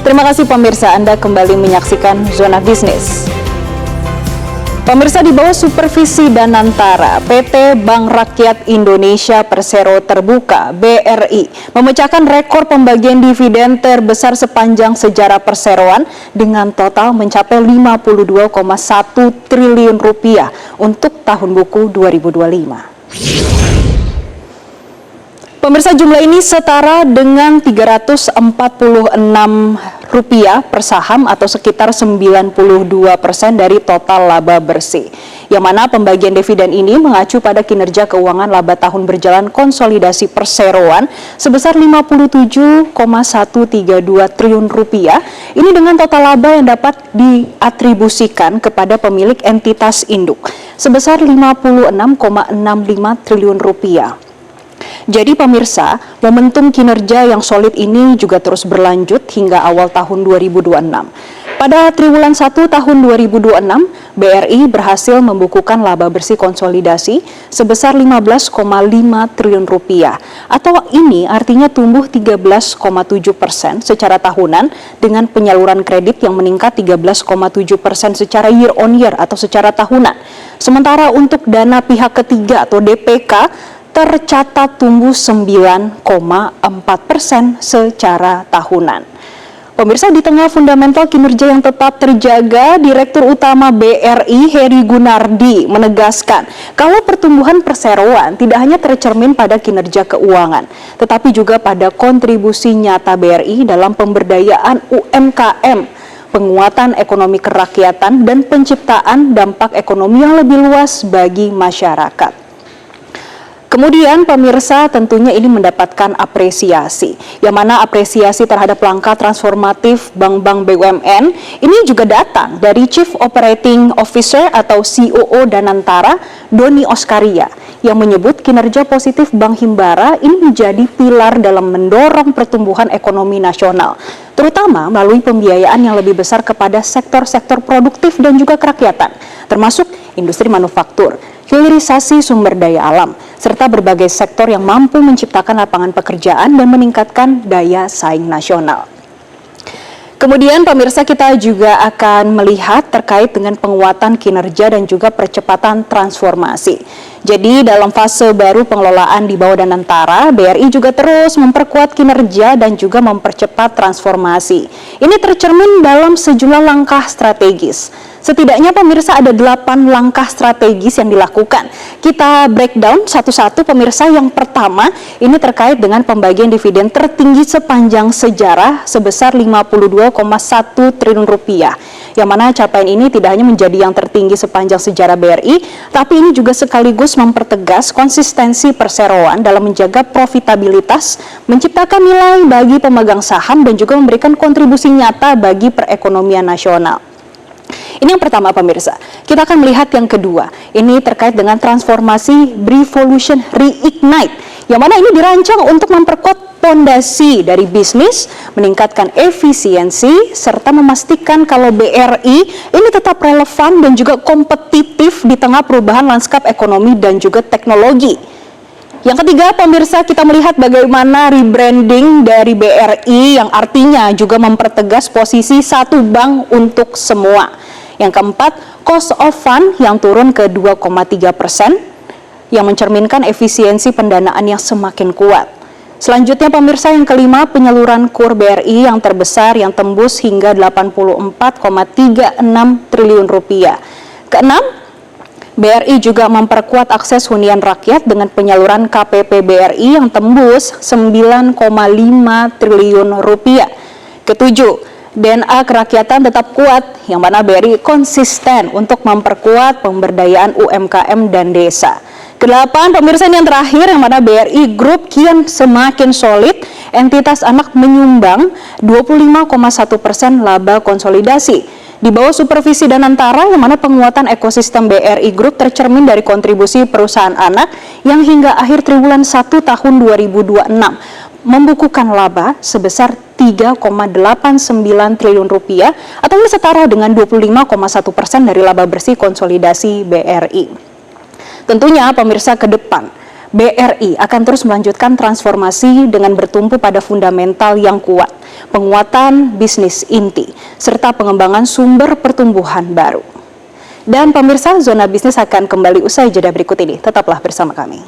Terima kasih pemirsa, Anda kembali menyaksikan Zona Bisnis. Pemirsa, di bawah supervisi Danantara, PT Bank Rakyat Indonesia Persero Terbuka (BRI) memecahkan rekor pembagian dividen terbesar sepanjang sejarah perseroan dengan total mencapai 52,1 triliun rupiah untuk tahun buku 2025. Pemirsa, jumlah ini setara dengan Rp346 per saham atau sekitar 92% dari total laba bersih. Yang mana pembagian dividen ini mengacu pada kinerja keuangan laba tahun berjalan konsolidasi perseroan sebesar Rp57,132 triliun. Ini dengan total laba yang dapat diatribusikan kepada pemilik entitas induk sebesar Rp56,65 triliun. Jadi pemirsa, momentum kinerja yang solid ini juga terus berlanjut hingga awal tahun 2026. Pada triwulan 1 tahun 2026, BRI berhasil membukukan laba bersih konsolidasi sebesar Rp15,5 triliun. Atau ini artinya tumbuh 13,7% secara tahunan dengan penyaluran kredit yang meningkat 13,7% secara year on year atau secara tahunan. Sementara untuk dana pihak ketiga atau DPK tercatat tumbuh 9,4% secara tahunan. Pemirsa, di tengah fundamental kinerja yang tetap terjaga, Direktur Utama BRI Heri Gunardi menegaskan kalau pertumbuhan perseroan tidak hanya tercermin pada kinerja keuangan, tetapi juga pada kontribusi nyata BRI dalam pemberdayaan UMKM, penguatan ekonomi kerakyatan, dan penciptaan dampak ekonomi yang lebih luas bagi masyarakat. Kemudian pemirsa, tentunya ini mendapatkan apresiasi, yang mana apresiasi terhadap langkah transformatif bank-bank BUMN ini juga datang dari Chief Operating Officer atau COO Danantara, Doni Oskaria, yang menyebut kinerja positif Bank Himbara ini menjadi pilar dalam mendorong pertumbuhan ekonomi nasional, terutama melalui pembiayaan yang lebih besar kepada sektor-sektor produktif dan juga kerakyatan, termasuk industri manufaktur, hilirisasi sumber daya alam, serta berbagai sektor yang mampu menciptakan lapangan pekerjaan dan meningkatkan daya saing nasional. Kemudian pemirsa, kita juga akan melihat terkait dengan penguatan kinerja dan juga percepatan transformasi. Jadi dalam fase baru pengelolaan di bawah Danantara, BRI juga terus memperkuat kinerja dan juga mempercepat transformasi. Ini tercermin dalam sejumlah langkah strategis. Setidaknya pemirsa ada 8 langkah strategis yang dilakukan. Kita breakdown satu-satu pemirsa. Yang pertama ini terkait dengan pembagian dividen tertinggi sepanjang sejarah sebesar Rp52,1 triliun. Yang mana capaian ini tidak hanya menjadi yang tertinggi sepanjang sejarah BRI, tapi ini juga sekaligus mempertegas konsistensi perseroan dalam menjaga profitabilitas, menciptakan nilai bagi pemegang saham dan juga memberikan kontribusi nyata bagi perekonomian nasional. Ini yang pertama pemirsa. Kita akan melihat yang kedua. Ini terkait dengan transformasi Brivolution Reignite, yang mana ini dirancang untuk memperkuat fondasi dari bisnis, meningkatkan efisiensi, serta memastikan kalau BRI ini tetap relevan dan juga kompetitif di tengah perubahan lanskap ekonomi dan juga teknologi. Yang ketiga pemirsa, kita melihat bagaimana rebranding dari BRI yang artinya juga mempertegas posisi satu bank untuk semua. Yang keempat, cost of fund yang turun ke 2,3% yang mencerminkan efisiensi pendanaan yang semakin kuat. Selanjutnya pemirsa, yang kelima, penyaluran KUR BRI yang terbesar yang tembus hingga Rp84,36 triliun. Keenam, BRI juga memperkuat akses hunian rakyat dengan penyaluran KPP BRI yang tembus Rp9,5 triliun. Ketujuh, DNA kerakyatan tetap kuat, yang mana BRI konsisten untuk memperkuat pemberdayaan UMKM dan desa. Kedelapan, pemirsa, ini yang terakhir, yang mana BRI Group kian semakin solid, entitas anak menyumbang 25,1% laba konsolidasi. Di bawah supervisi Danantara, yang mana penguatan ekosistem BRI Group tercermin dari kontribusi perusahaan anak yang hingga akhir triwulan 1 tahun 2026 membukukan laba sebesar Rp3,89 triliun atau ini setara dengan 25,1% dari laba bersih konsolidasi BRI. Tentunya pemirsa, ke depan BRI akan terus melanjutkan transformasi dengan bertumpu pada fundamental yang kuat, penguatan bisnis inti, serta pengembangan sumber pertumbuhan baru. Dan pemirsa, Zona Bisnis akan kembali usai jeda berikut ini. Tetaplah bersama kami.